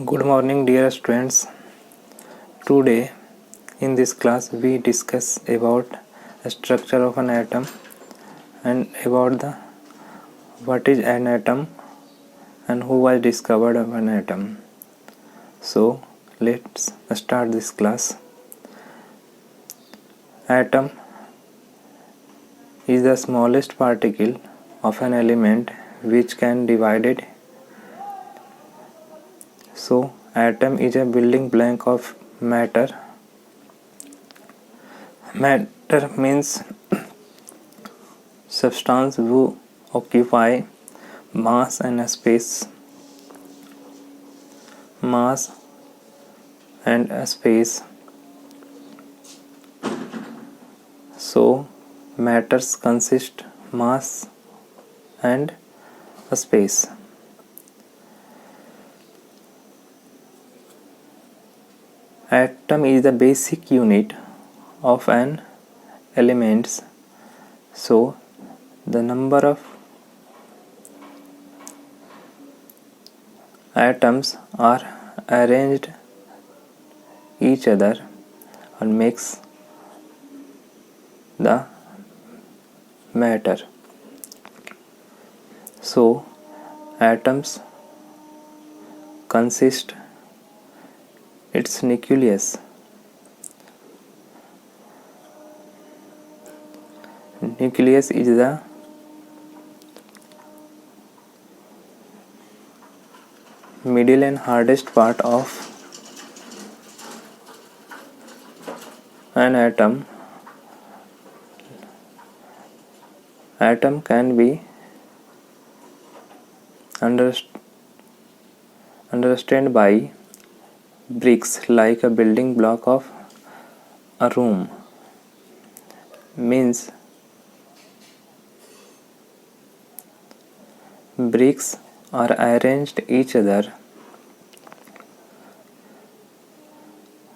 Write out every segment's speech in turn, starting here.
Good morning, dear students. Today in this class we discuss about the structure of an atom and about the what is an atom and who was discovered of an atom. So let's start this class. Atom is the smallest particle of an element which can divide it. So atom is a building block of matter. Matter means substance who occupy mass and space. Mass and space. So matters consist mass and space. Atom is the basic unit of an element. So the number of atoms are arranged each other and makes the matter. So atoms consist its nucleus. Nucleus is the middle and hardest part of an atom. Atom can be understood by bricks like a building block of a room. Means bricks are arranged each other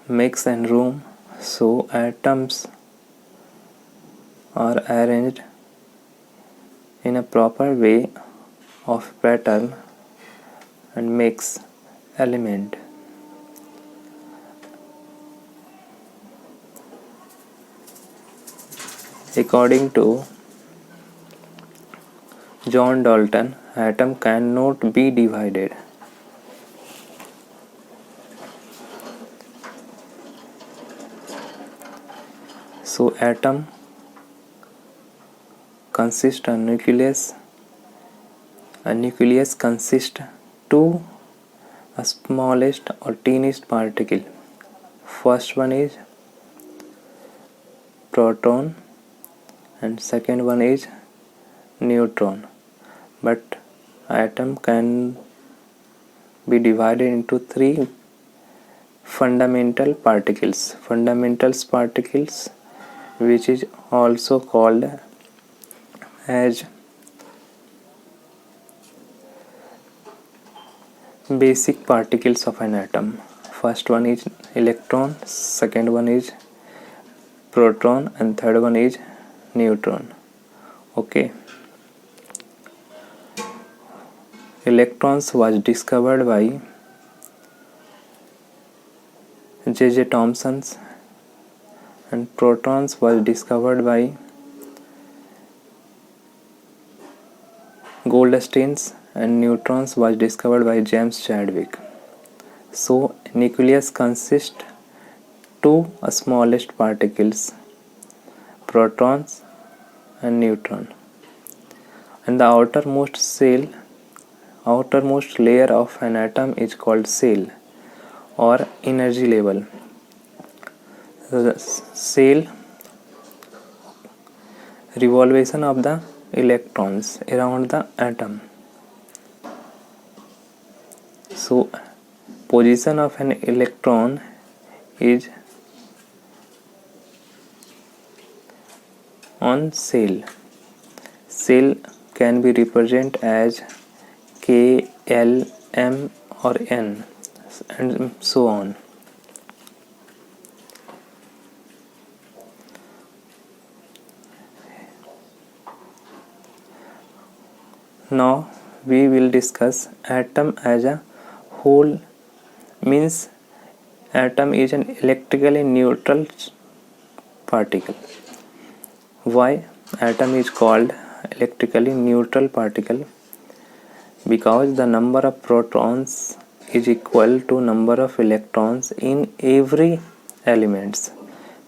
makes a room. So atoms are arranged in a proper way of pattern and makes element. According to John Dalton, atom cannot be divided. So atom consists of nucleus. A nucleus consists two smallest or tiniest particle. First one is proton and second one is neutron. But atom can be divided into three fundamental particles. Fundamental particles, which is also called as basic particles of an atom. First one is electron, second one is proton, and third one is neutron. Okay. Electrons was discovered by J.J. Thomson and protons was discovered by Goldstein and neutrons was discovered by James Chadwick. So nucleus consists two smallest particles, protons and neutron, and the outermost layer of an atom is called cell or energy level. The cell revolution of the electrons around the atom. So position of an electron is on cell. Cell can be represented as K, L, M or N and so on. Now we will discuss atom as a whole means atom is an electrically neutral particle. Why atom is called electrically neutral particle? Because the number of protons is equal to number of electrons in every elements.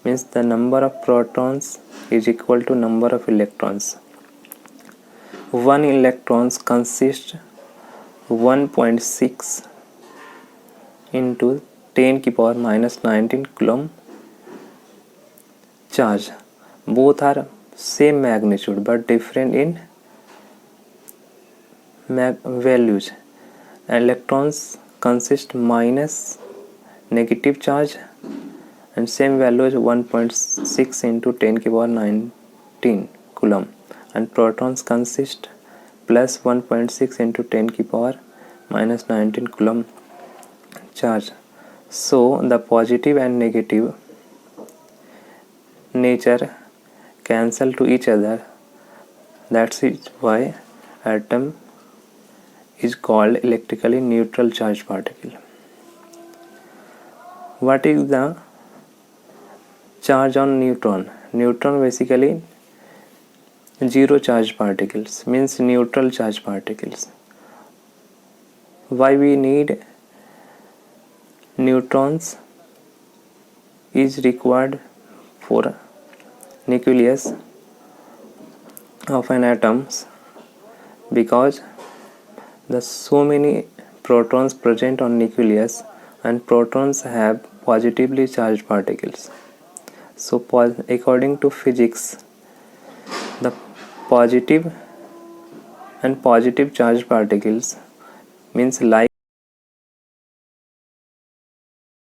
Means the number of protons is equal to number of electrons. One electrons consists 1.6 into 10 की power minus 19 coulomb charge. Both are same magnitude but different in values. Electrons consist minus negative charge and same value is 1.6 into 10 की power 19 coulomb, and protons consist plus 1.6 into 10 की power minus 19 coulomb charge. So the positive and negative nature cancel to each other. That's why atom is called electrically neutral charged particle. What is the charge on neutron? Neutron basically zero charge particles, means neutral charge particles. Why we need neutrons is required for nucleus of an atoms, because the so many protons present on nucleus, and protons have positively charged particles. So according to physics, the positive and positive charged particles means like